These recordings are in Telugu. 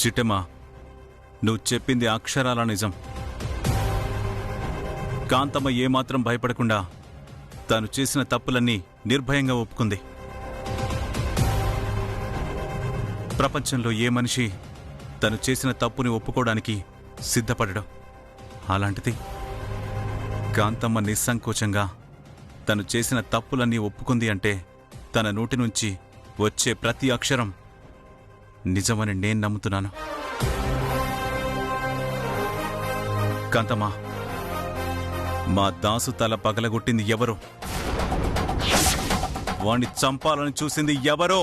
చిట్టెమ్మా, నువ్వు చెప్పింది అక్షరాల నిజం. కాంతమ్మ ఏమాత్రం భయపడకుండా తాను చేసిన తప్పులన్నీ నిర్భయంగా ఒప్పుకుంది. ప్రపంచంలో ఏ మనిషి తను చేసిన తప్పుని ఒప్పుకోవడానికి సిద్ధపడడం. అలాంటిది కాంతమ్మ నిస్సంకోచంగా తను చేసిన తప్పులన్నీ ఒప్పుకుంది అంటే తన నోటి నుంచి వచ్చే ప్రతి అక్షరం నిజమని నేను నమ్ముతున్నాను. కాంతమ్మ, మా దాసు తల పగలగొట్టింది ఎవరో, వాణ్ణి చంపాలని చూసింది ఎవరో,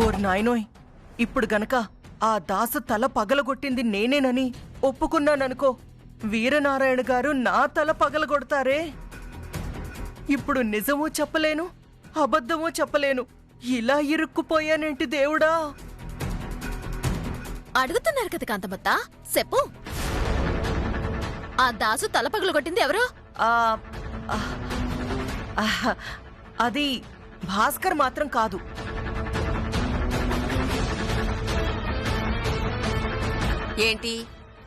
ఓర్ నాయనోయ్, ఇప్పుడు గనక ఆ దాసు తల పగలగొట్టింది నేనేనని ఒప్పుకున్నాననుకో, వీరనారాయణ గారు నా తల పగలగొడతారే. ఇప్పుడు నిజమూ చెప్పలేను, అబద్ధమూ చెప్పలేను. ఇలా ఇరుక్కుపోయానేంటి దేవుడా? అడుగుతున్నారు కదా కాంతమ్మత్త, చెప్పు. ఆ దాసు తల పగలగొట్టింది ఎవరు? అది భాస్కర్ మాత్రం కాదు. ఏంటి,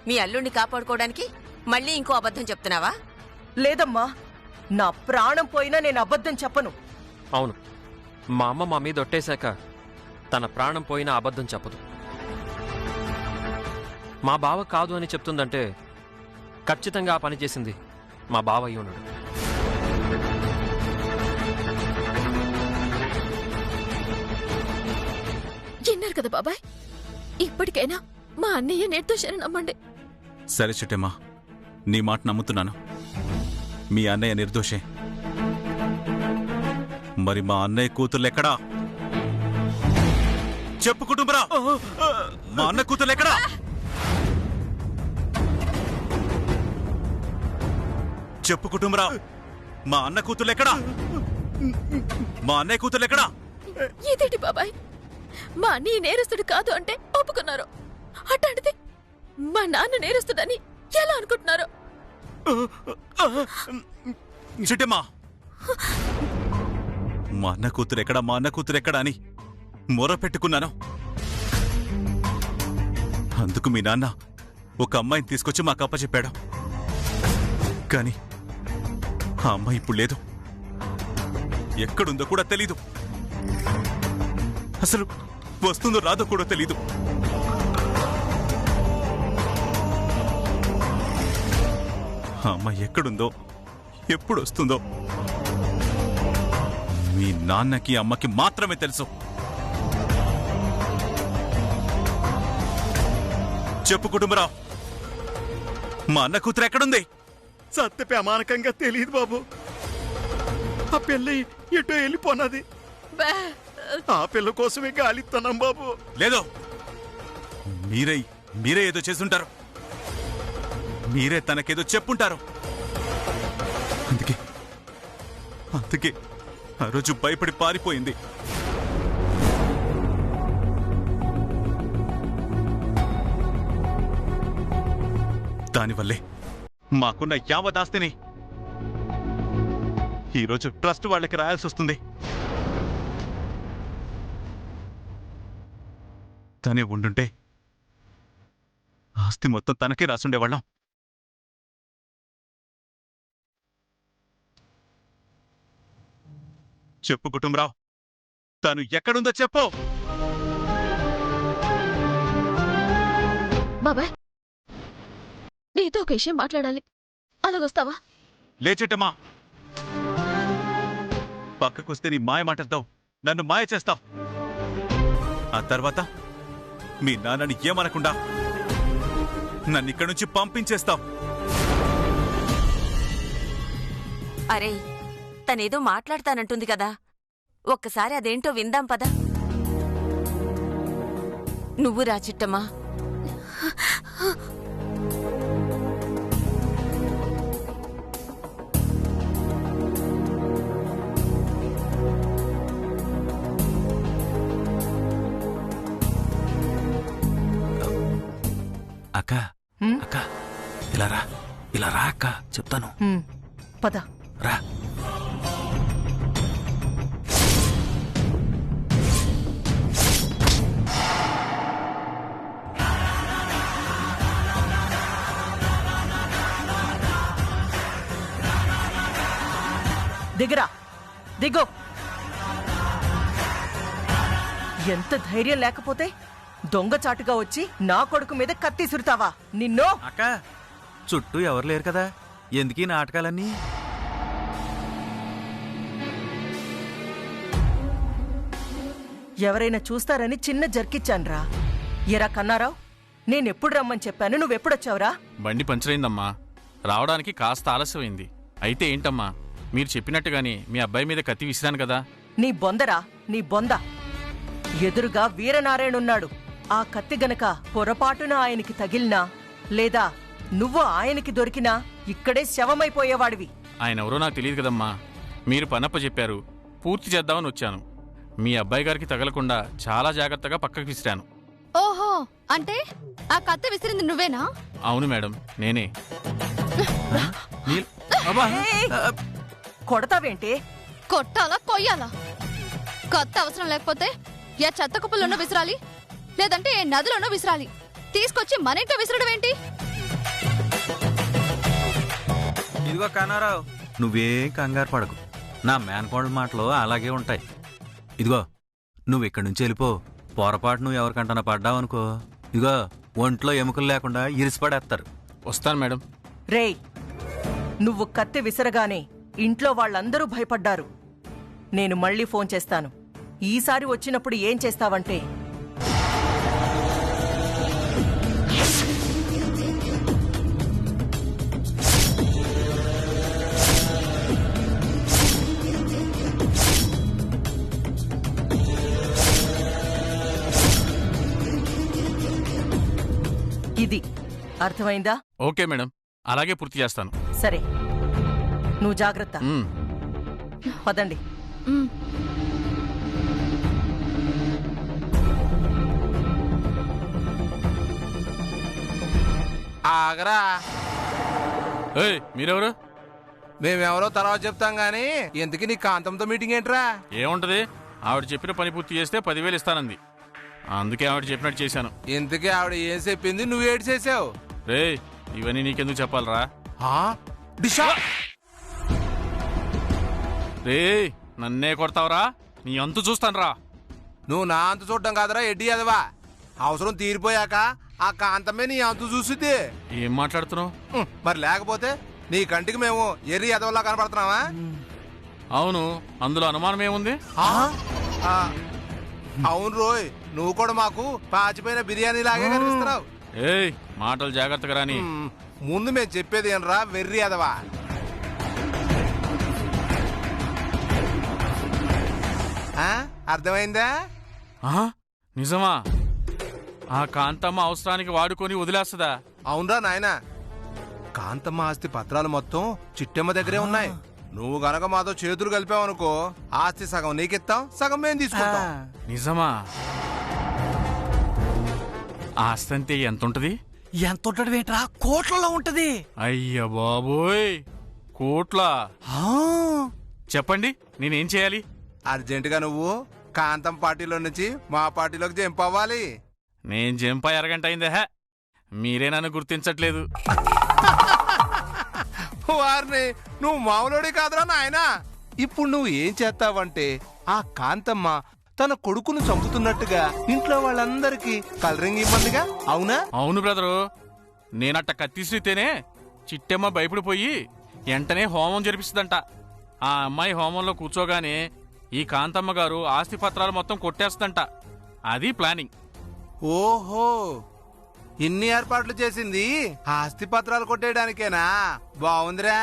మీ అల్లుణ్ణి కాపాడుకోవడానికి మళ్ళీ ఇంకో అబద్ధం చెప్తున్నావా? లేదమ్మా, నా ప్రాణం పోయినా నేను అబద్ధం చెప్పను. అవును, మా అమ్మ మా మీద ఒట్టేశాక తన ప్రాణం పోయినా అబద్ధం చెప్పదు. మా బావ కాదు అని చెప్తుందంటే ఖచ్చితంగా ఆ పని చేసింది మా బావ అయి ఉన్నాడు. విన్నారు కదా బాబాయ్, ఇప్పటికైనా మా అన్నయ్య నిర్దోషాన్ని నమ్మండి. సరే చిట్టెమ్మా, నీ మాట నమ్ముతున్నాను. మీ అన్నయ్య నిర్దోషే. మరి మా అన్నయ్య కూతుర్లెక్కడా? చెప్పు కుటుంబరా, మా అన్న కూతుర్లెక్కడా? చెప్పు కుటుంబరా, మా అన్న కూతుర్లెక్కడా? మా అన్నయ్య కూతుర్లెక్కడా? ఇదేంటి బాబాయ్, మా అన్నయ్య నేరస్తుడు కాదు అంటే ఒప్పుకున్నారు. అట్లాంటిది మా నాన్న నేరస్తుడని ఎలా అనుకుంటున్నారు? చిట్టెమ్మా, మా అన్న కూతురెక్కడా, మా అన్న కూతురెక్కడా అని మొర పెట్టుకున్నాను. అందుకు మీ నాన్న ఒక అమ్మాయిని తీసుకొచ్చి మాకు అప్పచెప్పాడు. కానీ ఆ అమ్మాయి ఇప్పుడు లేదు, ఎక్కడుందో కూడా తెలీదు. అసలు వస్తుందో రాదో కూడా తెలీదు. ఆ అమ్మాయి ఎక్కడుందో, ఎప్పుడు వస్తుందో మీ నాన్నకి అమ్మకి మాత్రమే తెలుసు. చెప్పు కుటుంబరావు, మా అన్న కూతురు ఎక్కడుంది? సత్య ప్రమాణకంగా తెలియదు బాబు. ఆ పిల్ల ఎటో వెళ్ళిపోన్నది. ఆ పిల్ల కోసమే గాలిస్తున్నాం బాబు. లేదు, మీరే ఏదో చేసుంటారు. మీరే తనకేదో చెప్పుంటారు. అందుకే ఆ రోజు భయపడి పారిపోయింది. దానివల్లే మాకున్న యావదాస్తిని ఈరోజు ట్రస్ట్ వాళ్ళకి రాయాల్సి వస్తుంది. తనే ఉండుంటే ఆస్తి మొత్తం తనకే రాసుండేవాళ్ళం. చెప్పు కుటుంబరావు, తను ఎక్కడుందో చెప్పు. బాబాయ్, నీతో ఒక విషయం మాట్లాడాలి, అలాగొస్తావా? లేచెట్టమ్మా, పక్కకొస్తే నీ మాయ మాటలతో నన్ను మాయ చేస్తావు. ఆ తర్వాత మీ నాన్నని ఏమనకుండా నన్నిక్కడి నుంచి పంపించేస్తావు. అరే, తనేదో మాట్లాడతానంటుంది కదా, ఒక్కసారి అదేంటో విందాం పద. నువ్వు రా చిట్టమ్మా. అక్క హ్మ్? అక్క ఇలా రా అక్క చెప్తాను హ్మ్. పద. రా. దిగరా, దిగో. ఎంత ధైర్యం లేకపోతే దొంగచాటుగా వచ్చి నా కొడుకు మీద కత్తి సురుతావా? నిన్నో. అక్క చుట్టూ ఎవరు లేరు కదా, ఎందుకీ నాటకాలన్నీ? ఎవరైనా చూస్తారని చిన్న జర్కిచ్చాన్రా. ఎరా కన్నారావు, నేనెప్పుడు రమ్మని చెప్పాను, నువ్వెప్పుడొచ్చావురా? బండి పంచరైందమ్మా, రావడానికి కాస్త ఆలస్యమైంది. అయితే ఏంటమ్మా, మీరు చెప్పినట్టుగాని మీ అబ్బాయి మీద కత్తి విసిరాను కదా. నీ బొందరా, నీ బొంద. ఎదురుగా వీరనారాయణున్నాడు. ఆ కత్తి గనక పొరపాటున ఆయనకి తగిలినా, లేదా నువ్వు ఆయనకి దొరికినా ఇక్కడే శవమైపోయేవాడివి. ఆయన ఎవరో నాకు తెలియదు కదమ్మా. మీరు పనప్ప చెప్పారు, పూర్తి చేద్దామని వచ్చాను. మీ అబ్బాయి గారికి తగలకుండా చాలా జాగ్రత్తగా పక్కకి విసిరాను. ఓహో, అంటే ఆ కత్తి విసిరింది నువ్వేనా? అవును మేడం, నేనే. ఏయ్! కొడతావేంటి? కొట్టాలా కొయ్యాలా? కత్తి అవసరం లేకపోతే ఏ చెత్త కుప్పలోనో విసిరాలి, లేదంటే ఏ నదిలోనో విసిరాలి. తీసుకొచ్చి మన ఇంట్లో విసరడం ఏంటి? ఇదిగో కన్నారావు, నువ్వేం కంగారు పడకు. నా మేనకోడల మాటలు అలాగే ఉంటాయి. ఇదిగో నువ్వు ఇక్కడి నుంచి వెళ్ళిపో. పొరపాటు నువ్వు ఎవరికంటనా పడ్డావనుకో, ఇదిగో ఒంట్లో ఎముకలు లేకుండా ఇరిసిపడేస్తారు. వస్తాను మేడం. రేయ్, నువ్వు కత్తి విసరగానే ఇంట్లో వాళ్ళందరూ భయపడ్డారు. నేను మళ్ళీ ఫోన్ చేస్తాను. ఈసారి వచ్చినప్పుడు ఏం చేస్తావంటే, ఇది అర్థమైందా? ఓకే మేడం, అలాగే పూర్తి చేస్తాను. సరే, నువ్వు జాగ్రత్త. మ్మ్. పదండి. ఆగరా, ఏయ్, మీరెవరు? మేమెవరో తర్వాత చెప్తాం గానీ ఎందుకు నీ కాంతంతో మీటింగ్ ఏంట్రా? ఏముంటది, ఆవిడ చెప్పిన పని పూర్తి చేస్తే 10,000 ఇస్తానంది. అందుకే ఆవిడ చెప్పినట్టు చేశాను. ఇంతకీ ఆవిడ ఏం చెప్పింది, నువ్వేడు చేసావు? రేయ్, ఇవన్నీ నీకెందుకు చెప్పాలరా? డిషా, రేయ్, నన్నే కొడతావరా? నీ అంతు చూస్తానురా. నువ్వు నా అంత చూడటం కాదరా ఎడ్డి అదవా. అవసరం తీరిపోయాక ఆ కాంతమే నీ అంత చూసిద్ది. ఏం మాట్లాడుతున్నావు? మరి లేకపోతే నీ కంటికి మేము ఎర్రి ఎదవలా కనపడుతున్నావా? అవును, అందులో అనుమానం ఏముంది? అవును రోయ్, నువ్వు కూడా మాకు పాచిపోయిన బిర్యానీ లాగే కనిపిస్తున్నావు. ఏయ్, మాటలు జాగ్రత్తగా రాని. ముందు మేము చెప్పేది ఏనరా వెర్రి అదవా. అర్థమైందా? ఆహా, నిజమా? ఆ కాంతమ్మ అవసరానికి వాడుకొని వదిలేస్తుందా? అవునరా నాయనా, కాంతమ్మ ఆస్తి పత్రాలు మొత్తం చిట్టెమ్మ దగ్గరే ఉన్నాయి. నువ్వు గనక మాతో చేతులు కలిపావనుకో, ఆస్తి సగం నీకిస్తాం, సగం మేము తీసుకుంటాం. నిజమా? ఆస్తంతే ఎంతుంటది? ఎంత ఉంటదేంట్రా? కోట్లలో ఉంటది. అయ్య బాబోయ్, కోట్ల? చెప్పండి, నేనేం చేయాలి? అర్జెంటుగా నువ్వు కాంతం పార్టీలో నుంచి మా పార్టీలోకి జంప్ అవ్వాలి. నేను జంప అరగంట అయిందే. మీరే నన్ను గుర్తించట్లేదు. వారిని, నువ్వు మామూలుడి కాదురా నాయనా. ఇప్పుడు నువ్వు ఏం చేస్తావంటే, ఆ కాంతమ్మ తన కొడుకును చంపుతున్నట్టుగా ఇంట్లో వాళ్ళందరికీ కలరింగ్ ఇవ్వండిగా. అవునా? అవును బ్రదరు, నేనట్ట కత్తిసితేనే చిట్టెమ్మ భయపడిపోయి వెంటనే హోమం జరిపిస్తుందంట. ఆ అమ్మాయి హోమంలో కూర్చోగానే ఈ కాంతమ్మ గారు ఆస్తి పత్రాలు మొత్తం కొట్టేస్తుందంట. అది ప్లానింగ్. ఓహో, ఇన్ని ఏర్పాట్లు చేసింది ఆస్తి పత్రాలు కొట్టేయడానికేనా? బాగుందిరా.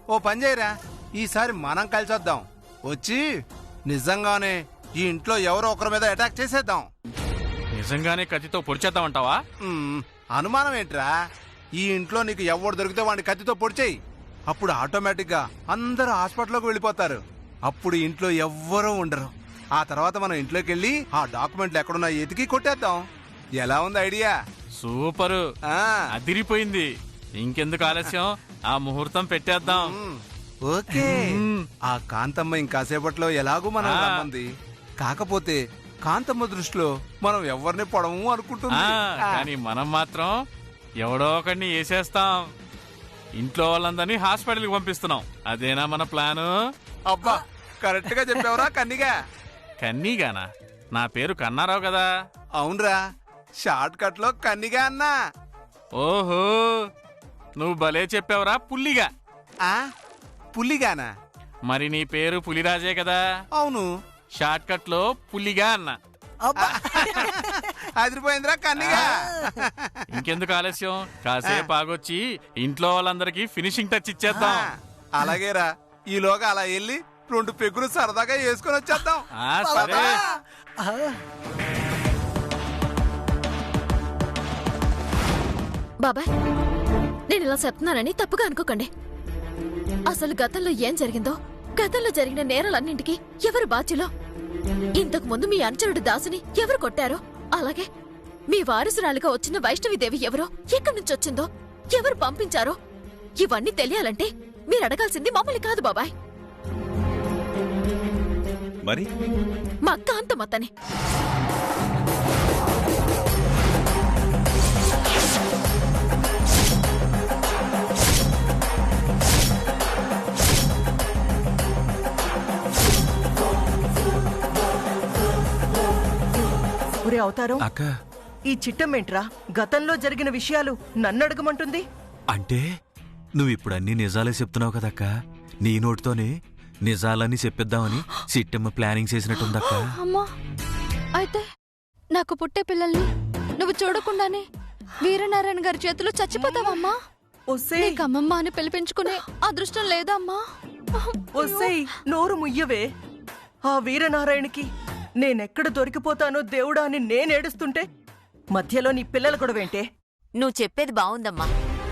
ఓ పని చేయరా, ఈసారి మనం కలిసొద్దాం. వచ్చి నిజంగానే ఈ ఇంట్లో ఎవరో ఒకరి మీద అటాక్ చేసేద్దాం. నిజంగానే కత్తితో పొడిచేద్దామంటావా? అనుమానం ఏంట్రా? ఈ ఇంట్లో నీకు ఎవడు దొరికితే వాడిని కత్తితో పొడిచేయి. అప్పుడు ఆటోమేటిక్ గా అందరూ హాస్పిటల్లోకి వెళ్ళిపోతారు. అప్పుడు ఇంట్లో ఎవ్వరూ ఉండరు. ఆ తర్వాత మనం ఇంట్లోకి వెళ్ళి ఆ డాక్యుమెంట్లు ఎక్కడున్నా ఎతికి కొట్టేద్దాం. ఎలా ఉంది ఐడియా? సూపరు ఆ, అదిరిపోయింది. ఇంకెందుకు ఆలస్యం, ఆ ముహూర్తం పెట్టేద్దాం. ఓకే. ఆ కాంతమ్మ ఇంకాసేపట్లో ఎలాగూ మనం ఆ. రమ్మంది. కాకపోతే కాంతమ్మ దృష్టిలో మనం ఎవరిని పొడము అనుకుంటుంది. కానీ మనం మాత్రం ఎవడో ఒకడిని వేసేస్తాం. ఇంట్లో వాళ్ళందరినీ హాస్పిటల్కి పంపిస్తున్నాం. అదేనా మన ప్లాను? అబ్బా, కరెక్ట్ గా చెప్పావురా కన్నిగా. కన్నీగానా? నా పేరు కన్నారావు కదా. అవునరా, షార్ట్ కట్ లో కన్నిగా అన్నా. ఓహో, నువ్వు భలే చెప్పావురా పుల్లిగా. ఆ, పుల్లిగానా? మరి నీ పేరు పులిరాజే కదా. అవును. షార్ట్ కట్ లో పుల్లిగా అన్నా. అదిరిపోయిందిరా కన్నిగా. ఇంకెందుకు ఆలస్యం, కాసేపు ఆగొచ్చి ఇంట్లో వాళ్ళందరికీ ఫినిషింగ్ టచ్ ఇచ్చేద్దాం. అలాగేరా, ఈలోగా అలా వెళ్ళి 2 పెగ్గులు సరదాగా వేసుకొని వచ్చేద్దాం. సరే. బాబాయ్, నేను ఇలా చెప్తున్నానని తప్పుగా అనుకోకండి. అసలు గతంలో ఏం జరిగిందో, గతంలో జరిగిన నేరాలన్నింటికి ఎవరు బాధ్యులో, ఇంతకు ముందు మీ అనుచరుడు దాసుని ఎవరు కొట్టారో, అలాగే మీ వారసురాలుగా వచ్చిన వైష్ణవిదేవి ఎవరో, ఎక్కడి నుంచి వచ్చిందో, ఎవరు పంపించారో, ఇవన్నీ తెలియాలంటే మీరు అడగాల్సింది మమ్మల్ని కాదు బాబాయ్, మరి మా అక్క అంతమత్తని. ఒరే అవతారం, అక్క, ఈ చిట్టమేంట్రా? గతంలో జరిగిన విషయాలు నన్ను అడగమంటుంది. అంటే నువ్వు ఇప్పుడు అన్ని నిజాలే చెప్తున్నావు కదక్క. నీ నోటితోనే నిజాలన్నీ చెప్పిద్దామని సిట్టమ్మ ప్లానింగ్ చేసినట్టుందక్క. అమ్మా, అయితే నాకు పుట్టే పిల్లల్ని నువ్వు చూడకుండానే వీరనారాయణ గారి చేతిలో చచ్చిపోతావమ్మా. ఒసే నీకు అమ్మమ్మ అని పిలిపించుకునే అదృష్టం లేదా అమ్మా? ఒసేయ్, నోరు ముయ్యవే. ఆ వీరనారాయణకి నేనెక్కడ దొరికిపోతానో దేవుడా అని నేనేడుస్తుంటే మధ్యలో నీ పిల్లలు కూడా వెంటే. నువ్వు చెప్పేది బావుందమ్మా.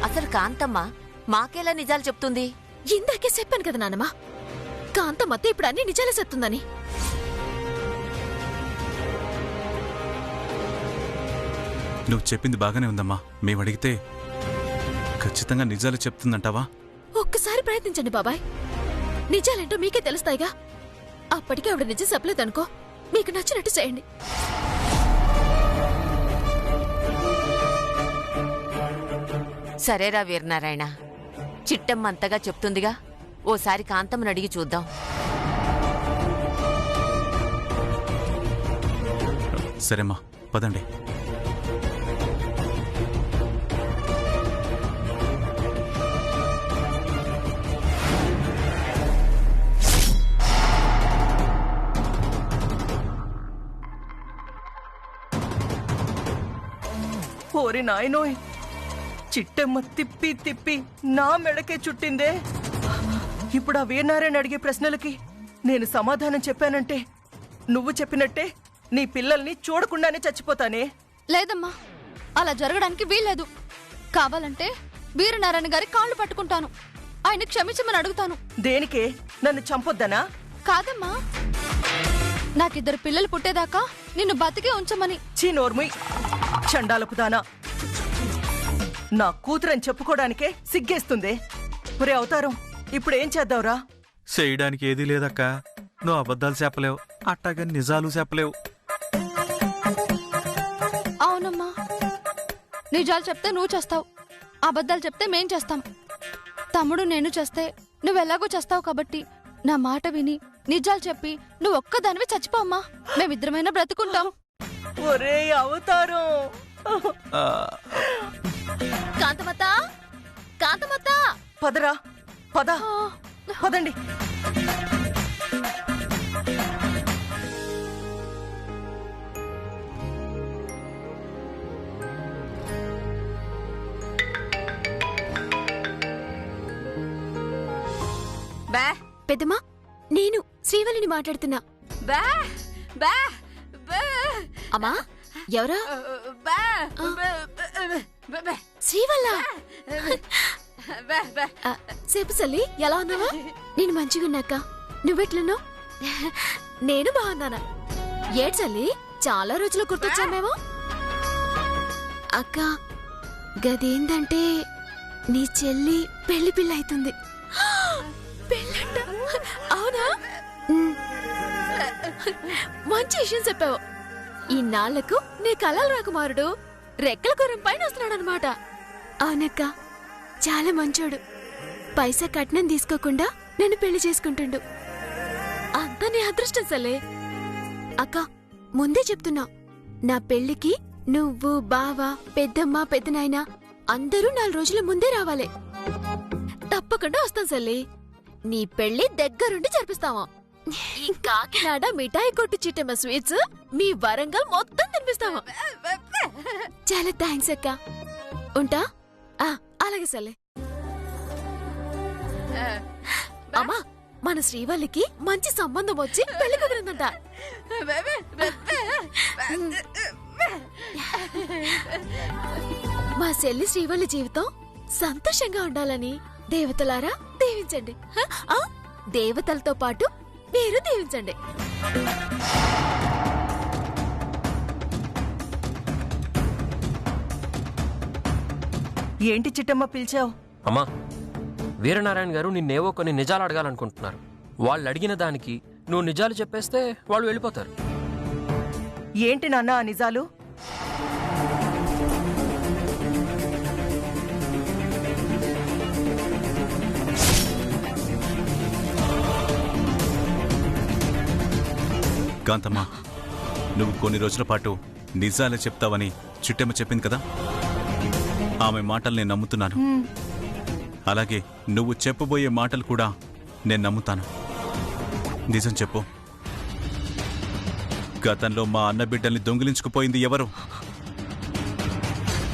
అసలు కాంతమ్మ మాకేలా నిజాలు చెప్తుంది? ఇందాకే చెప్పాను కదా నానమ్మా, కాంతమత్త ఇప్పుడు అన్ని నిజాలే చెప్తుందని. నువ్వు చెప్పింది బాగానే ఉందమ్మా. మేము అడిగితే ఖచ్చితంగా నిజాలు చెప్తుందంటావా? ఒక్కసారి ప్రయత్నించండి బాబాయ్, నిజాలేంటో మీకే తెలుస్తాయిగా. అప్పటికే ఆవిడ నిజం చెప్పలేదనుకో, మీకు నచ్చినట్టు చేయండి. సరేరా వీరనారాయణ, చిట్టమ్మ అంతగా చెప్తుందిగా, ఓసారి కాంతమ్మని అడిగి చూద్దాం. సరేమ్మా, పదండి. ఓరి నాయనోయ్, చిట్టమ్మ తిప్పి తిప్పి నా మెడకే చుట్టిందే. ఇప్పుడు ఆ వీరనారాయణ అడిగే ప్రశ్నలకి నేను సమాధానం చెప్పానంటే నువ్వు చెప్పినట్టే నీ పిల్లల్ని చూడకుండానే చచ్చిపోతానే. లేదమ్మా, అలా జరగడానికి వీల్లేదు. కావాలంటే వీరనారాయణ గారి కాళ్ళు పట్టుకుంటాను, ఆయన క్షమించమని అడుగుతాను. దేనికే? నన్ను చంపొద్దనా? కాదమ్మా, నాకిద్దరు పిల్లలు పుట్టేదాకా నిన్ను బతికే ఉంచమని. చీ నోర్ముయ్, చండాలపు దానా. నా కూతురని చెప్పుకోవడానికే సిగ్గేస్తుంది. ఒరే అవతారం, ఇప్పుడేం చేద్దావురా? చేయడానికి ఏదీ లేదక్క. నువ్వు అబద్ధాలు చెప్పలేవు, అట్టాగా నిజాలు చెప్పలేవు. అవునమ్మా, నిజాలు చెప్తే నువ్వు చేస్తావు, అబద్ధాలు చెప్తే మేం చేస్తాం. తమ్ముడు నేను చేస్తే నువ్వెలాగో చేస్తావు కాబట్టి నా మాట విని నిజాలు చెప్పి నువ్వు ఒక్కదానివి చచ్చిపోమ్మా. మేమిద్దరమైనా బ్రతుకుంటాం. ఒరే అవతారం, కాంతమత్త, కాంతమత్త, పదరా, పద, పదండి. బా పెద్దమ్మా, నేను శ్రీవల్లిని మాట్లాడుతున్నా. బా బా బా అమ్మా, ఎవరా? బా శ్రీవల్ల. సేపు సల్లి, ఎలా ఉన్నావా? నేను మంచిగున్నాక, నువ్వెట్లున్నావు? నేను బాగున్నానా? ఏడ్చల్లి, చాలా రోజులు గుర్తొచ్చామేమో. అక్క గదేందంటే నీ చెల్లి పెళ్లి పిల్ల అవుతుంది. పెళ్ళంట? అవునా? మంచి విషయం చెప్పావు. ఈ నాళ్లకు నీ కలల రాకుమారుడు రెక్కల గుర్రం పైన వస్తున్నాడనమాట. అవునక్క, చాలా మంచోడు. పైసా కట్నం తీసుకోకుండా నన్ను పెళ్లి చేసుకుంటుండు. అంతా నీ అదృష్టం సలే. అక్క ముందే చెప్తున్నా, నా పెళ్లికి నువ్వు, బావ, పెద్దమ్మ, పెద్దనాయన అందరూ 4 రోజుల ముందే రావాలి. తప్పకుండా వస్తాం సల్లి. నీ పెళ్లి దగ్గరుండి జరిపిస్తావా? ఈ కాకినాడ మిఠాయి కొట్టు చిట్టమ్మ స్వీట్స్ మీ వరంగల్ మొత్తం తినిపిస్తావా? చాలా థ్యాంక్స్ అక్క. ఉంటా. అలాగే సల్లి. అమ్మా, మన శ్రీవల్లికి మంచి సంబంధం వచ్చి పెళ్లి కుదిరిందంట. మా చెల్లి శ్రీవల్లి జీవితం సంతోషంగా ఉండాలని దేవతలారా దీవించండి. దేవతలతో పాటు మీరు దీవించండి. ఏంటి చిట్టమ్మ పిలిచావు? అమ్మా, వీరనారాయణ గారు నిన్నేవో కొన్ని నిజాలు అడగాలనుకుంటున్నారు. వాళ్ళు అడిగిన దానికి నువ్వు నిజాలు చెప్పేస్తే వాళ్ళు వెళ్ళిపోతారు. ఏంటి నాన్న ఆ నిజాలు? కాంతమ్మ, నువ్వు కొన్ని రోజుల పాటు నిజాలే చెప్తావని చిట్టమ్మ చెప్పింది కదా, ఆమె మాటలు నేను నమ్ముతున్నాను. అలాగే నువ్వు చెప్పబోయే మాటలు కూడా నేను నమ్ముతాను. నిజం చెప్పు, గతంలో మా అన్న బిడ్డల్ని దొంగిలించుకుపోయింది ఎవరు?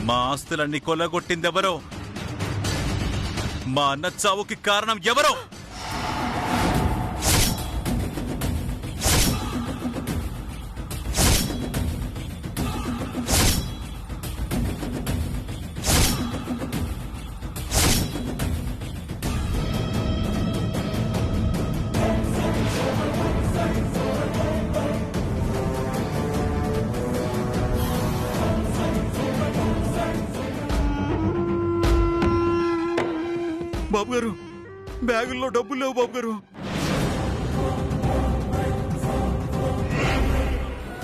మా ఆస్తులన్నీ కొల్లగొట్టింది ఎవరో? మా అన్న చావుకి కారణం ఎవరో? బాబు గారు, బ్యాగుల్లో డబ్బులు లేవు బాబు గారు.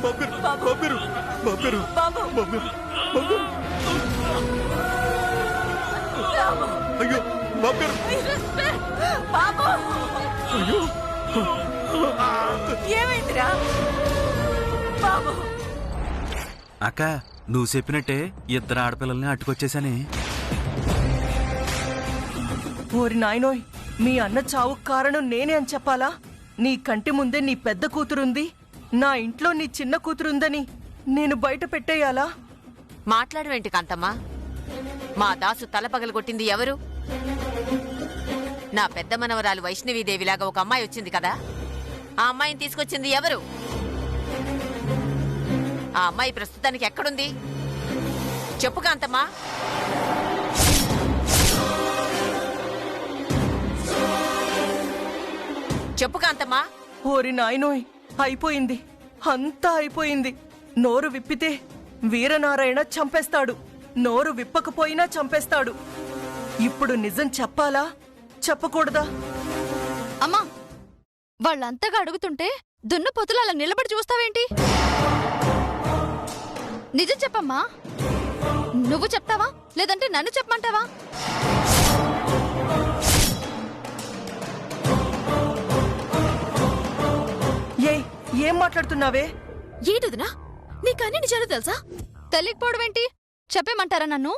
బాబు గారు, బాబు గారు, బాబు గారు, బాబు గారు, బాబు గారు. అయ్యో బాబు గారు, అయ్యో ఏమైందిరా? అక్క, నువ్వు చెప్పినట్టే 2 ఆడపిల్లల్ని అట్టుకొచ్చేసానే. ఓరి నాయనోయ్, మీ అన్న చావు కారణం నేనే అని చెప్పాలా? నీ కంటి ముందే నీ పెద్ద కూతురుంది, నా ఇంట్లో నీ చిన్న కూతురుందని నేను బయట పెట్టేయాలా? మాట్లాడవేంటి కాంతమ్మా? మా దాసు తల పగలగొట్టింది ఎవరు? నా పెద్ద మనవరాలు వైష్ణవీదేవిలాగా ఒక అమ్మాయి వచ్చింది కదా, ఆ అమ్మాయిని తీసుకొచ్చింది ఎవరు? ఆ అమ్మాయి ప్రస్తుతానికి ఎక్కడుంది? చెప్పు కాంతమ్మా. చెప్పు కాంతమ్మా. ఓరి నాయనోయ్, అయిపోయింది, అంతా అయిపోయింది. నోరు విప్పితే వీరనారాయణ చంపేస్తాడు, నోరు విప్పకపోయినా చంపేస్తాడు. ఇప్పుడు నిజం చెప్పాలా చెప్పకూడదా? అమ్మా, వాళ్ళంతగా అడుగుతుంటే దున్నపోతులు అలా నిలబడి చూస్తావేంటి? నిజం చెప్పమ్మా. నువ్వు చెప్తావా లేదంటే నన్ను చెప్పమంటావా? ఏం మాట్లాడుతున్నావే? ఏంటదినా, నీకన్నీ నిజాలు తెలుసా? తెలియకపోవడమేంటి? చెప్పేమంటారా నన్ను?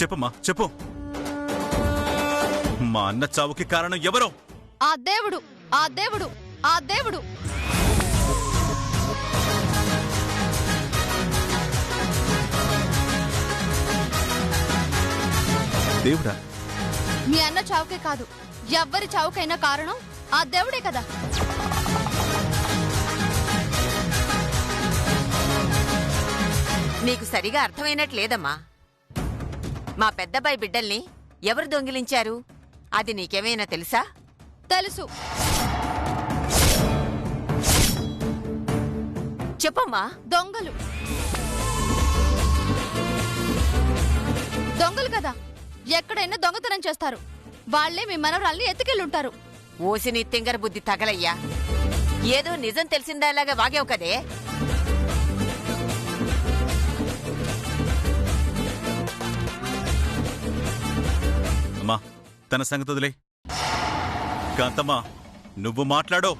చెప్పమ్మా, చెప్పు. మా అన్న చావుకి కారణం ఎవరో? ఆ దేవుడు, ఆ దేవుడు, ఆ దేవుడు. దేవుడా? మీ అన్న చావుకే కాదు, ఎవ్వరి చావుకైనా కారణం ఆ దేవుడే కదా. నీకు సరిగా అర్థమైనట్లేదమ్మా. మా పెద్దబాయి బిడ్డల్ని ఎవరు దొంగిలించారు అది నీకేమైనా తెలుసా? తెలుసు. చెప్పమ్మా. దొంగలు దొంగలు కదా, ఎక్కడైనా దొంగతనం చేస్తారు. వాళ్లే మీ మనవరాల్ని ఎత్తుకెళ్ళుంటారు. ఓసిని తింగర బుద్ధి తగలయ్యా. ఏదో నిజం తెలిసిందాలాగా వాగావు కదే. అమ్మా తన సంగతి వదిలే. కాంతమ్మా నువ్వు మాట్లాడో.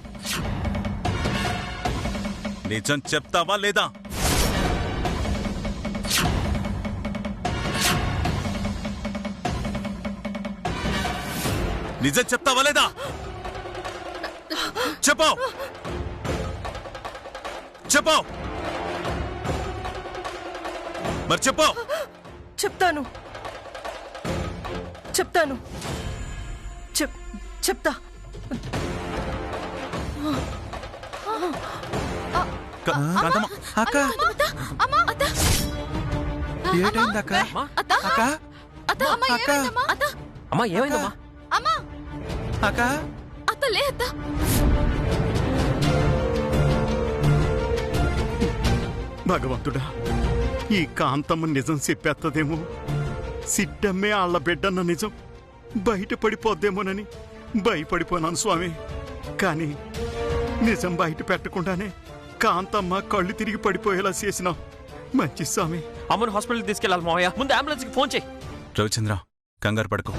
నిజం చెప్తావా లేదా? నిజం చెప్తావా లేదా? చెప్పు చెప్పు మరి చెప్పు. చెప్తాను చెప్తాను చెప్తా. కాంతమ్మ అక్క ఏటైంది అక్క? అక్క అక్క అమ్మా ఏమైందమ్మా? అమ్మా అక్క అత్తలే అత్త. భగవంతుడా, ఈ కాంతమ్మ నిజం చెప్పేత్తదేమో. సిట్టమ్మే ఆళ్ల బిడ్డన్న నిజం బయటపడిపోద్దేమోనని భయపడిపోనాను స్వామి. కానీ నిజం బయట పెట్టకుండానే కాంతమ్మ కళ్ళు తిరిగి పడిపోయేలా చేసినావు. మంచి స్వామి. అమ్మను హాస్పిటల్కి తీసుకెళ్ళాలి మావయ్య. ముందు అంబులెన్స్కి ఫోన్ చేయి. రవిచంద్ర కంగారు పడుకో.